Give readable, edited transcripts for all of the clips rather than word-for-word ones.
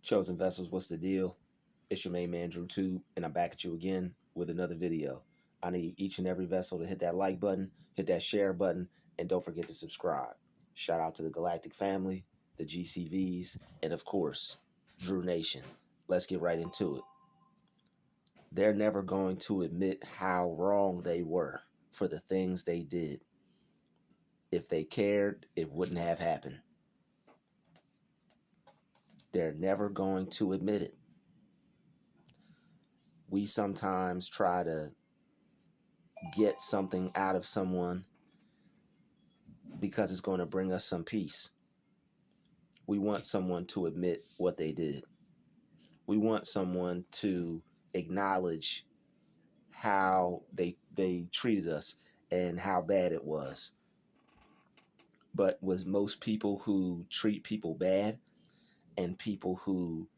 Chosen Vessels, what's the deal? It's your main man, Druuill, and I'm back at you again with another video. I need each and every vessel to hit that like button, hit that share button, and don't forget to subscribe. Shout out to the Galactic family, the GCVs, and of course, Drew Nation. Let's get right into it. They're never going to admit how wrong they were for the things they did. If they cared, it wouldn't have happened. They're never going to admit it. We sometimes try to get something out of someone because it's going to bring us some peace. We want someone to admit what they did. We want someone to acknowledge how they treated us and how bad it was. But with most people who treat people bad and people who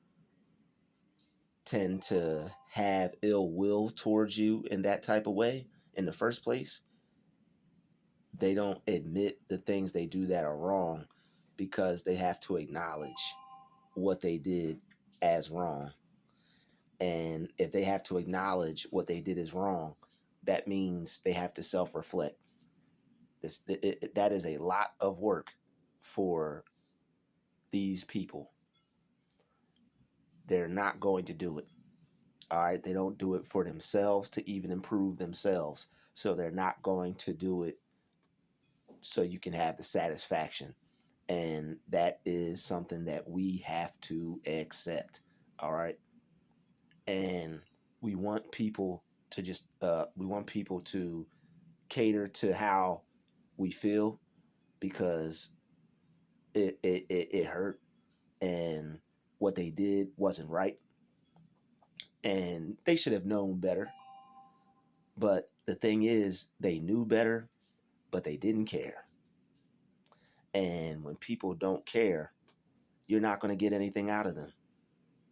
tend to have ill will towards you in that type of way in the first place, they don't admit the things they do that are wrong because they have to acknowledge what they did as wrong. And if they have to acknowledge what they did as wrong, that means they have to self-reflect. That is a lot of work for these people. They're not going to do it. All right. They don't do it for themselves to even improve themselves. So they're not going to do it so you can have the satisfaction. And that is something that we have to accept. All right. And we want people to cater to how we feel because it hurt and what they did wasn't right. And they should have known better. But the thing is, they knew better, but they didn't care. And when people don't care, you're not going to get anything out of them.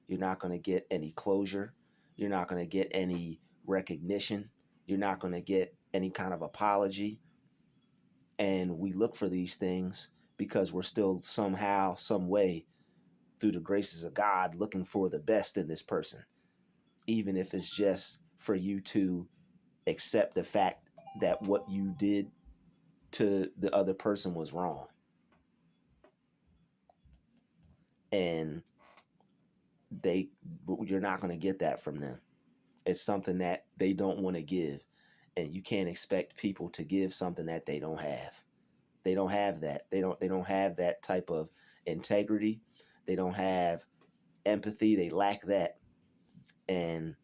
You're not going to get any closure. You're not going to get any recognition. You're not going to get any kind of apology. And we look for these things because we're still somehow, some way, through the graces of God, looking for the best in this person. Even if it's just for you to accept the fact that what you did to the other person was wrong. And you're not going to get that from them. It's something that they don't want to give. And you can't expect people to give something that they don't have. They don't have that. They don't have that type of integrity. They don't have empathy. They lack that. And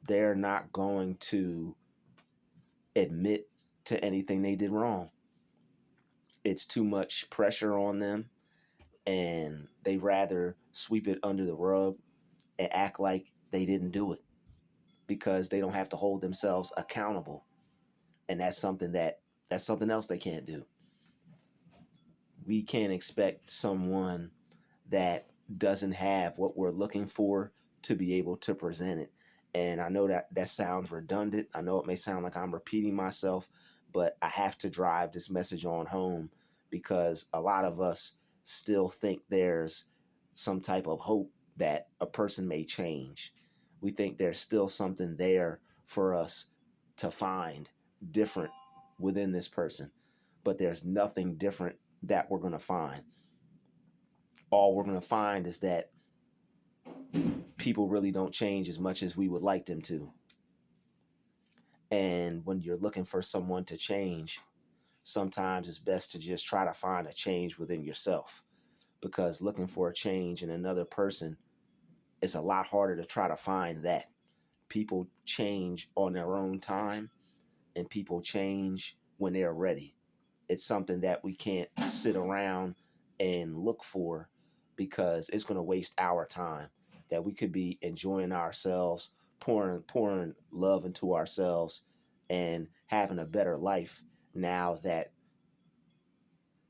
they're not going to admit to anything they did wrong. It's too much pressure on them, and they rather sweep it under the rug and act like they didn't do it because they don't have to hold themselves accountable. And that's something else they can't do. We can't expect someone that doesn't have what we're looking for to be able to present it. And I know that sounds redundant. I know it may sound like I'm repeating myself, but I have to drive this message on home because a lot of us still think there's some type of hope that a person may change. We think there's still something there for us to find different within this person, but there's nothing different that we're going to find. All we're going to find is that people really don't change as much as we would like them to. And when you're looking for someone to change, sometimes it's best to just try to find a change within yourself, because looking for a change in another person is a lot harder to try to find that. People change on their own time, and people change when they're ready. It's something that we can't sit around and look for because it's going to waste our time that we could be enjoying ourselves, pouring love into ourselves and having a better life now that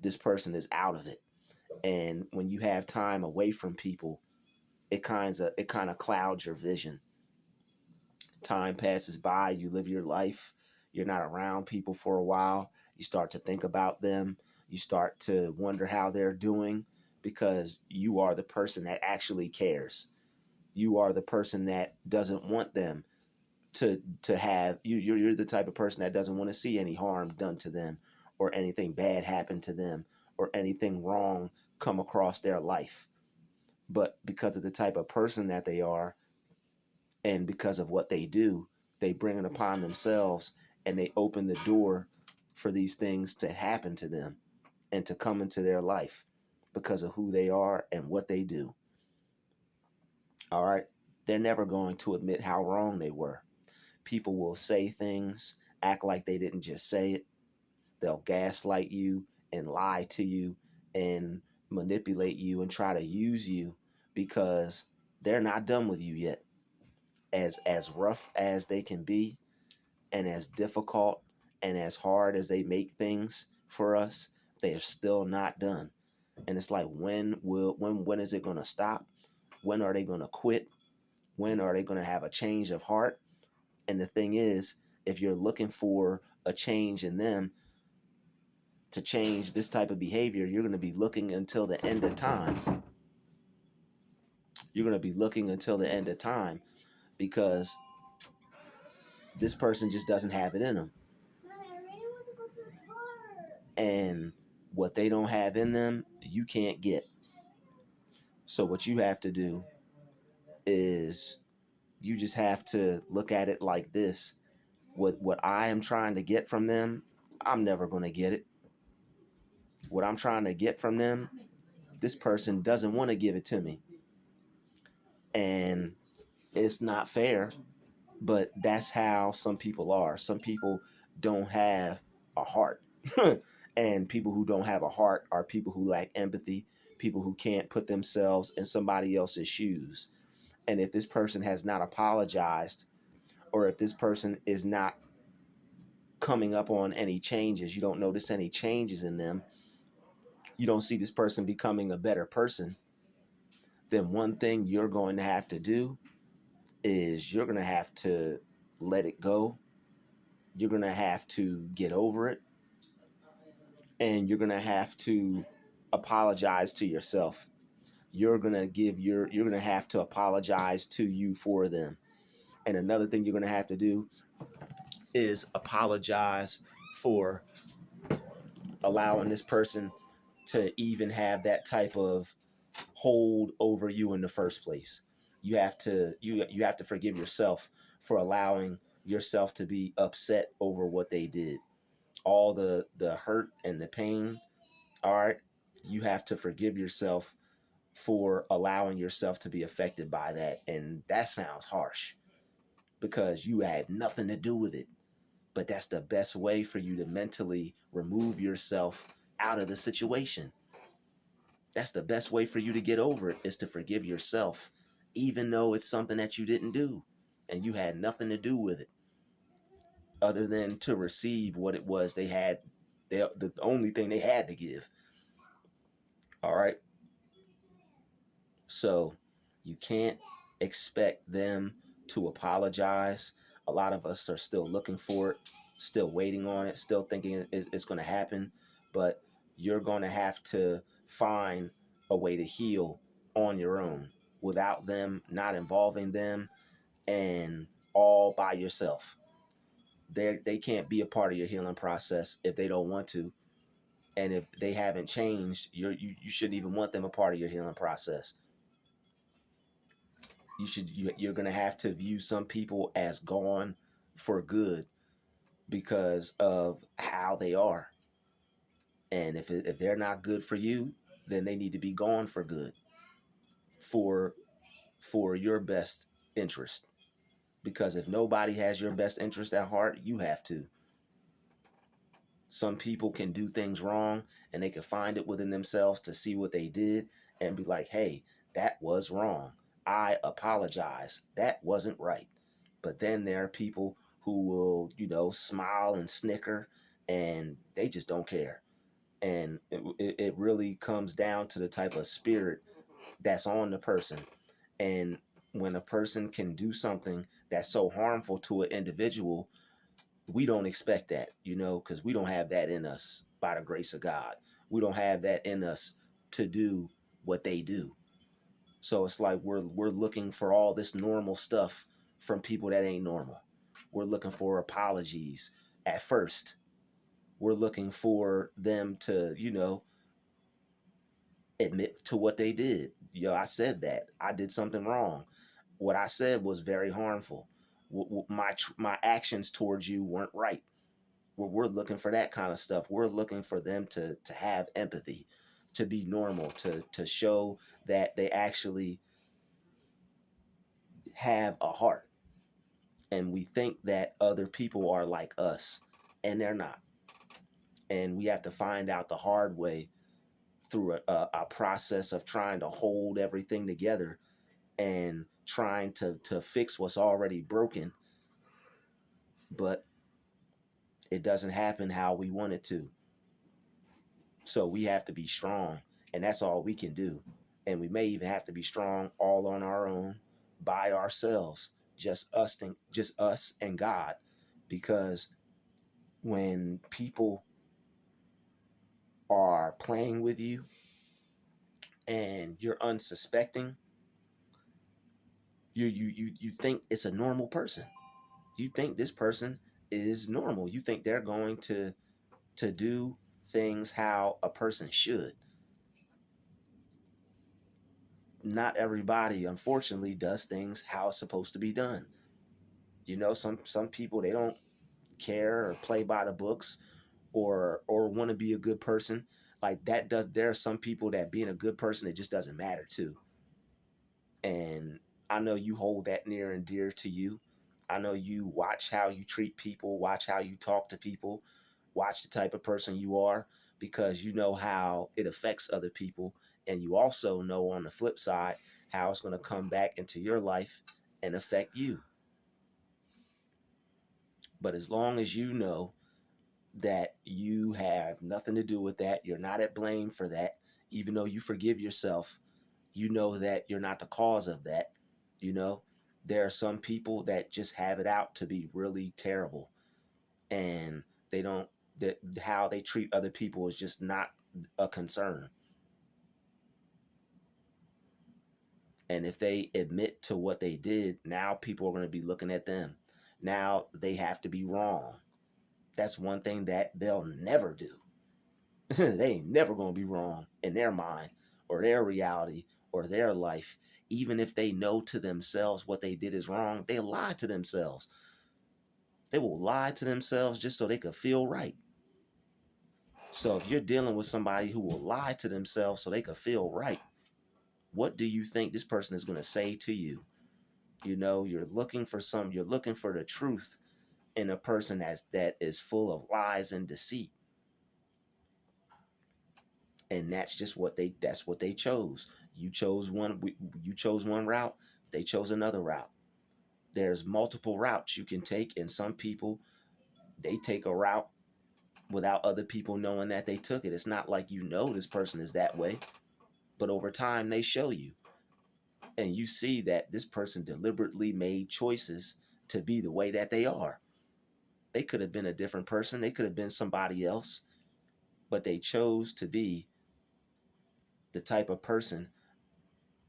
this person is out of it. And when you have time away from people, it kind of clouds your vision. Time passes by, you live your life, you're not around people for a while, you start to think about them, you start to wonder how they're doing, because you are the person that actually cares. You are the person that doesn't want them to have you're the type of person that doesn't want to see any harm done to them, or anything bad happen to them, or anything wrong come across their life. But because of the type of person that they are, and because of what they do, they bring it upon themselves, and they open the door for these things to happen to them and to come into their life because of who they are and what they do. All right. They're never going to admit how wrong they were. People will say things, act like they didn't just say it. They'll gaslight you and lie to you and manipulate you and try to use you because they're not done with you yet. As rough as they can be, and as difficult and as hard as they make things for us, they are still not done. And it's like, when is it going to stop? When are they going to quit? When are they going to have a change of heart? And the thing is, if you're looking for a change in them to change this type of behavior, you're going to be looking until the end of time. You're going to be looking until the end of time because this person just doesn't have it in them. And what they don't have in them, you can't get. So what you have to do is you just have to look at it like this. What I am trying to get from them, I'm never going to get it. What I'm trying to get from them, this person doesn't want to give it to me. And it's not fair, but that's how some people are. Some people don't have a heart. And people who don't have a heart are people who lack empathy, people who can't put themselves in somebody else's shoes. And if this person has not apologized, or if this person is not coming up on any changes, you don't notice any changes in them, you don't see this person becoming a better person, then one thing you're going to have to do is you're going to have to let it go. You're going to have to get over it. And you're going to have to apologize to yourself. You're going to have to apologize to you for them. And another thing you're going to have to do is apologize for allowing this person to even have that type of hold over you in the first place. You have to forgive yourself for allowing yourself to be upset over what they did. All the hurt and the pain, all right? You have to forgive yourself for allowing yourself to be affected by that. And that sounds harsh because you had nothing to do with it. But that's the best way for you to mentally remove yourself out of the situation. That's the best way for you to get over it, is to forgive yourself, even though it's something that you didn't do and you had nothing to do with it other than to receive what it was they had, the only thing they had to give. All right. So you can't expect them to apologize. A lot of us are still looking for it, still waiting on it, still thinking it's going to happen. But you're going to have to find a way to heal on your own without them, not involving them, and all by yourself. They can't be a part of your healing process if they don't want to. And if they haven't changed, you shouldn't even want them a part of your healing process. You're going to have to view some people as gone for good because of how they are. And if they're not good for you, then they need to be gone for good, for your best interest. Because if nobody has your best interest at heart, you have to. Some people can do things wrong and they can find it within themselves to see what they did and be like, hey, that was wrong. I apologize. That wasn't right. But then there are people who will, smile and snicker, and they just don't care. And it really comes down to the type of spirit that's on the person. And when a person can do something that's so harmful to an individual, we don't expect that, because we don't have that in us by the grace of God. We don't have that in us to do what they do. So it's like we're looking for all this normal stuff from people that ain't normal. We're looking for apologies at first. We're looking for them to, admit to what they did. I said that. I did something wrong. What I said was very harmful. My actions towards you weren't right. We're looking for that kind of stuff. We're looking for them to have empathy, to be normal, to show that they actually have a heart. And we think that other people are like us, and they're not. And we have to find out the hard way through a process of trying to hold everything together and trying to fix what's already broken. But it doesn't happen how we want it to. So we have to be strong, and that's all we can do. And we may even have to be strong all on our own, by ourselves, just us and God. Because when people are playing with you and you're unsuspecting, you think it's a normal person. You think this person is normal. You think they're going to do things how a person should. Not everybody, unfortunately, does things how it's supposed to be done. Some people, they don't care or play by the books or want to be a good person. Like that does there are some people that being a good person, it just doesn't matter to. And I know you hold that near and dear to you. I know you watch how you treat people, watch how you talk to people, watch the type of person you are, because you know how it affects other people. And you also know on the flip side how it's going to come back into your life and affect you. But as long as you know that you have nothing to do with that, you're not at blame for that, even though you forgive yourself, you know that you're not the cause of that. You know, there are some people that just have it out to be really terrible, and they don't, that how they treat other people is just not a concern. And if they admit to what they did, now people are going to be looking at them. Now they have to be wrong. That's one thing that they'll never do. They ain't never going to be wrong in their mind or their reality or their life. Even if they know to themselves what they did is wrong, they lie to themselves. They will lie to themselves just so they could feel right. So if you're dealing with somebody who will lie to themselves so they could feel right, what do you think this person is going to say to you? You're looking for the truth in a person that is full of lies and deceit. And that's what they chose. You chose one route, they chose another route. There's multiple routes you can take, and some people, they take a route without other people knowing that they took it. It's not like this person is that way, but over time they show you, and you see that this person deliberately made choices to be the way that they are. They could have been a different person, they could have been somebody else, but they chose to be the type of person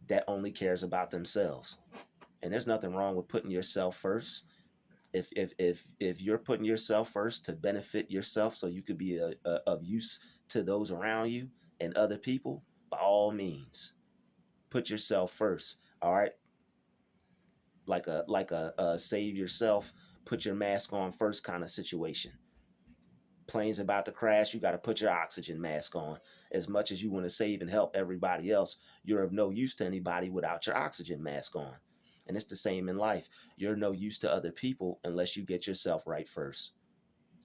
that only cares about themselves. And there's nothing wrong with putting yourself first. If you're putting yourself first to benefit yourself so you could be of use to those around you and other people, by all means, put yourself first. All right, like a save yourself, put your mask on first kind of situation. Plane's about to crash, you got to put your oxygen mask on. As much as you want to save and help everybody else, you're of no use to anybody without your oxygen mask on. And it's the same in life. You're no use to other people unless you get yourself right first.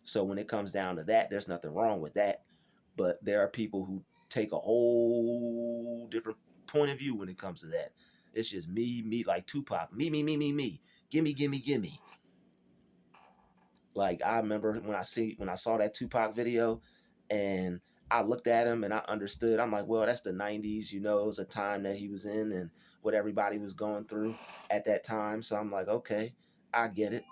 So when it comes down to that, there's nothing wrong with that. But there are people who take a whole different point of view when it comes to that. It's just me, like Tupac. Me. Gimme. Like I remember when I saw that Tupac video, and I looked at him and I understood. I'm like, well, that's the 90s, it was a time that he was in and what everybody was going through at that time. So I'm like, okay, I get it.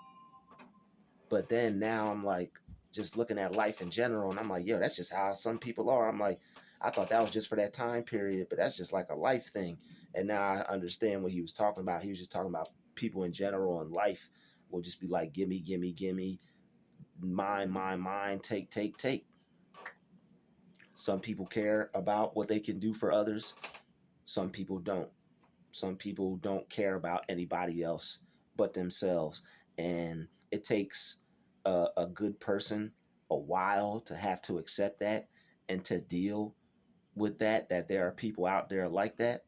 But then now I'm like just looking at life in general, and I'm like, yo, that's just how some people are. I'm like, I thought that was just for that time period, but that's just like a life thing. And now I understand what he was talking about. He was just talking about people in general, and life will just be like, gimme, gimme, gimme, mine, mine, mine, take, take, take. Some people care about what they can do for others. Some people don't. Some people don't care about anybody else but themselves. And it takes a good person a while to have to accept that and to deal with that there are people out there like that.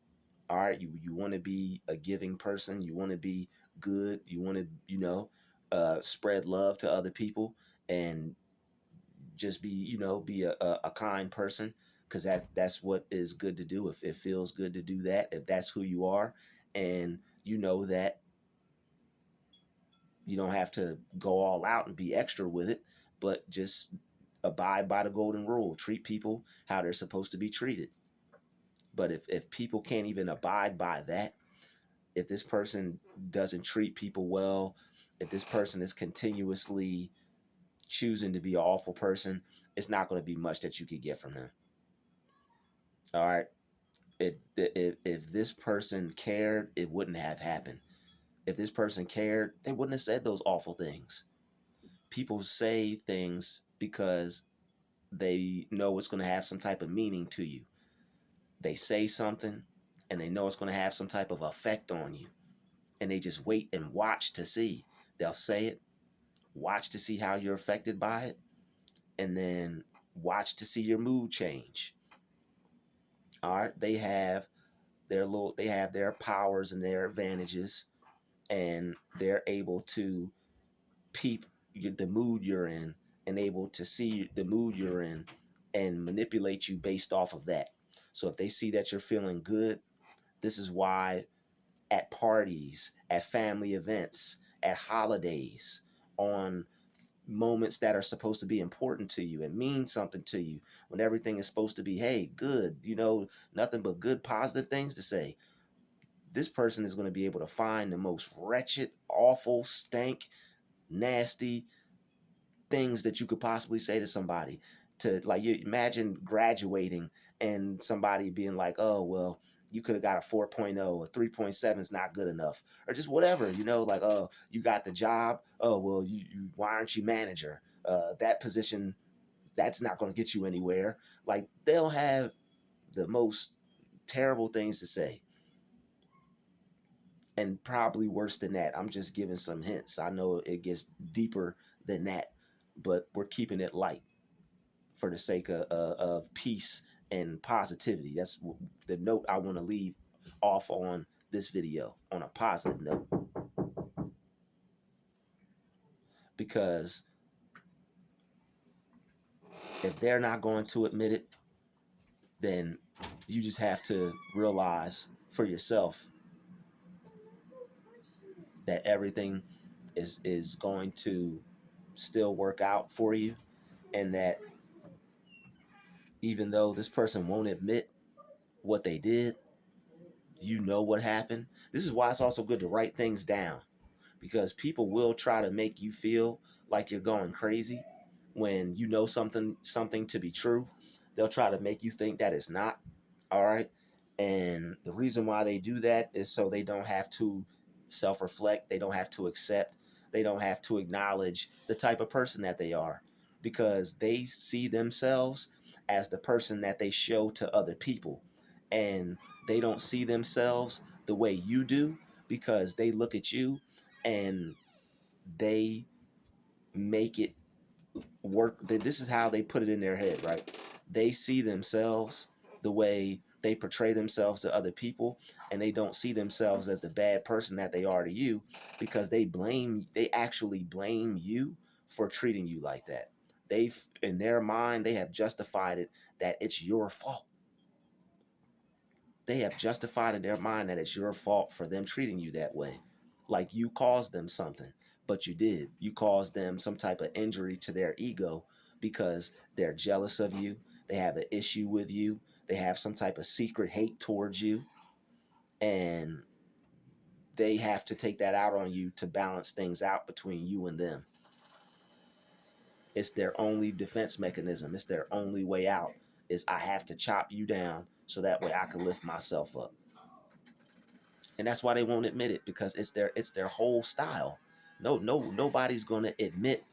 All right, you want to be a giving person, you want to be good, you want to, spread love to other people, and just be, be a kind person, because that's what is good to do. If it feels good to do that, if that's who you are, and you know that you don't have to go all out and be extra with it, but just abide by the golden rule, treat people how they're supposed to be treated. But if people can't even abide by that, if this person doesn't treat people well, if this person is continuously choosing to be an awful person, it's not going to be much that you could get from them. All right. If this person cared, it wouldn't have happened. If this person cared, they wouldn't have said those awful things. People say things because they know it's going to have some type of meaning to you. They say something and they know it's going to have some type of effect on you. And they just wait and watch to see. They'll say it, watch to see how you're affected by it, and then watch to see your mood change. All right, they have their powers and their advantages, and they're able to peep the mood you're in, and able to see the mood you're in and manipulate you based off of that. So if they see that you're feeling good, this is why at parties, at family events, at holidays, on moments that are supposed to be important to you and mean something to you, when everything is supposed to be, hey, good, nothing but good, positive things to say, this person is going to be able to find the most wretched, awful, stank, nasty things that you could possibly say to somebody. To, like, you imagine graduating and somebody being like, oh, well, you could have got a 4.0, or 3.7 is not good enough, or just whatever, like, oh, you got the job, oh, well, you why aren't you manager? That position, that's not going to get you anywhere. Like, they'll have the most terrible things to say, and probably worse than that. I'm just giving some hints. I know it gets deeper than that, but we're keeping it light for the sake of peace and positivity. That's the note I want to leave off on this video, on a positive note. Because if they're not going to admit it, then you just have to realize for yourself that everything is going to still work out for you, and that even though this person won't admit what they did, you know what happened. This is why it's also good to write things down, because people will try to make you feel like you're going crazy when you know something to be true. They'll try to make you think that it's not. All right. And the reason why they do that is so they don't have to self-reflect, they don't have to accept, they don't have to acknowledge the type of person that they are, because they see themselves as the person that they show to other people, and they don't see themselves the way you do, because they look at you and they make it work. This is how they put it in their head, right? They see themselves the way they portray themselves to other people, and they don't see themselves as the bad person that they are to you, because they actually blame you for treating you like that. They've, in their mind, they have justified it that it's your fault. They have justified in their mind that it's your fault for them treating you that way. Like you caused them something, but you did. You caused them some type of injury to their ego because they're jealous of you. They have an issue with you. They have some type of secret hate towards you. And they have to take that out on you to balance things out between you and them. It's their only defense mechanism. It's their only way out. is I have to chop you down so that way I can lift myself up. And that's why they won't admit it, because it's their whole style. Nobody's going to admit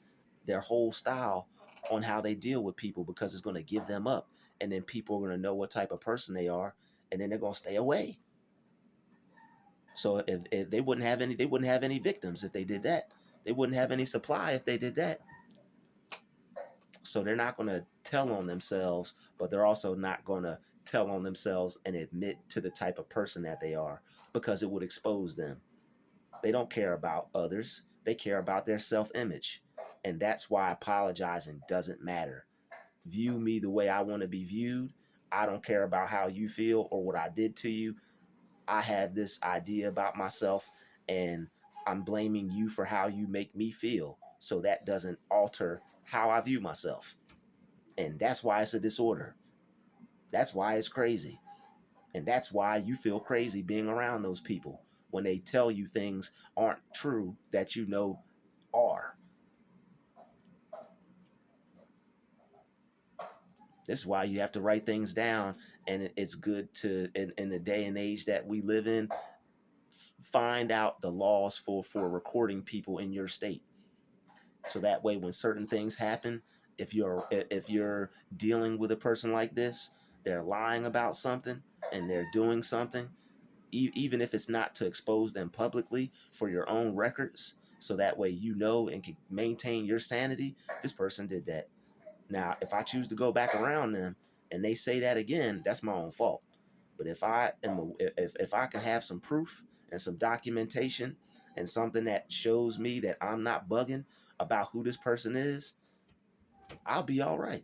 their whole style on how they deal with people, because it's going to give them up, and then people are going to know what type of person they are, and then they're going to stay away. So if they wouldn't have any victims if they did that. They wouldn't have any supply if they did that. So they're not going to tell on themselves, but they're also not going to tell on themselves and admit to the type of person that they are, because it would expose them. They don't care about others. They care about their self-image. And that's why apologizing doesn't matter. View me the way I want to be viewed. I don't care about how you feel or what I did to you. I have this idea about myself, and I'm blaming you for how you make me feel. So that doesn't alter how I view myself. And that's why it's a disorder. That's why it's crazy. And that's why you feel crazy being around those people when they tell you things aren't true that you know are. This is why you have to write things down. And it's good to, in the day and age that we live in, find out the laws for recording people in your state. So that way, when certain things happen, if you're dealing with a person like this, they're lying about something and they're doing something, even if it's not to expose them publicly, for your own records, so that way you know and can maintain your sanity, this person did that. Now, if I choose to go back around them and they say that again, that's my own fault. But if I can have some proof and some documentation and something that shows me that I'm not bugging about who this person is, I'll be all right.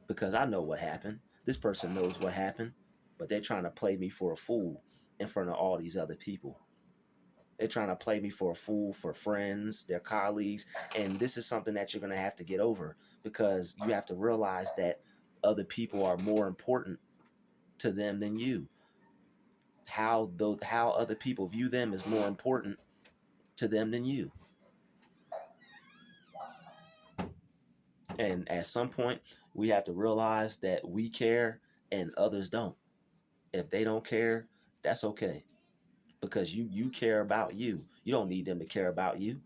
Because I know what happened. This person knows what happened, but they're trying to play me for a fool in front of all these other people. They're trying to play me for a fool for friends, their colleagues, and this is something that you're going to have to get over, because you have to realize that other people are more important to them than you. How other people view them is more important to them than you. And at some point, we have to realize that we care and others don't. If they don't care, that's okay, because you care about you. You don't need them to care about you.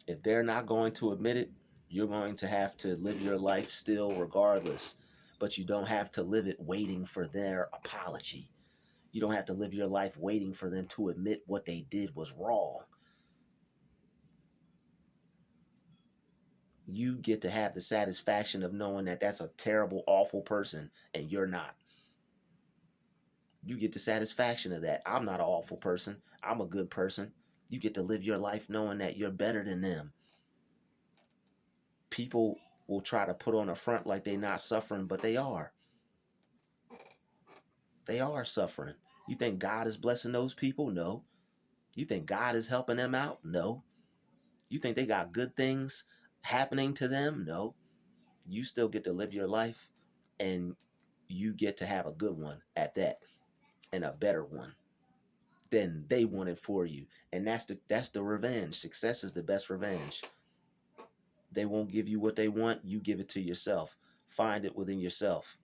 If they're not going to admit it, you're going to have to live your life still regardless. But you don't have to live it waiting for their apology. You don't have to live your life waiting for them to admit what they did was wrong. You get to have the satisfaction of knowing that that's a terrible, awful person and you're not. You get the satisfaction of that. I'm not an awful person. I'm a good person. You get to live your life knowing that you're better than them. People will try to put on a front like they're not suffering, but they are. They are suffering. You think God is blessing those people? No. You think God is helping them out? No. You think they got good things happening to them? No. You still get to live your life, and you get to have a good one at that, and a better one than they wanted for you. And that's the revenge. Success is the best revenge. They won't give you what they want. You give it to yourself. Find it within yourself.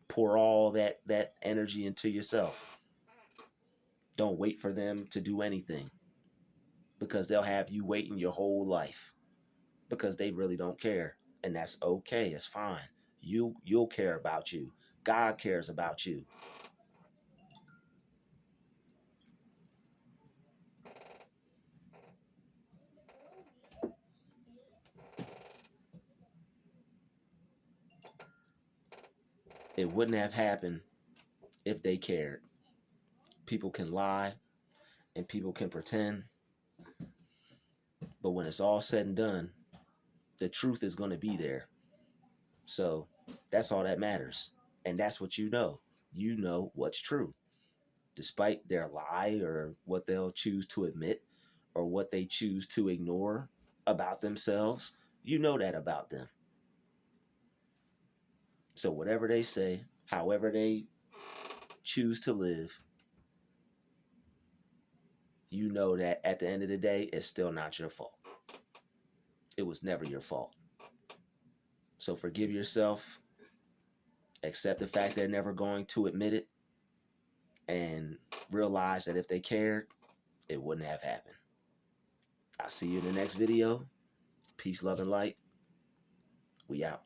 Pour all that energy into yourself. Don't wait for them to do anything, because they'll have you waiting your whole life, because they really don't care. And that's okay. It's fine. You'll care about you. God cares about you. It wouldn't have happened if they cared. People can lie and people can pretend, but when it's all said and done, the truth is going to be there. So that's all that matters. And that's what you know. You know what's true. Despite their lie, or what they'll choose to admit, or what they choose to ignore about themselves, you know that about them. So whatever they say, however they choose to live, you know that at the end of the day, it's still not your fault. It was never your fault. So forgive yourself, accept the fact they're never going to admit it, and realize that if they cared, it wouldn't have happened. I'll see you in the next video. Peace, love, and light. We out.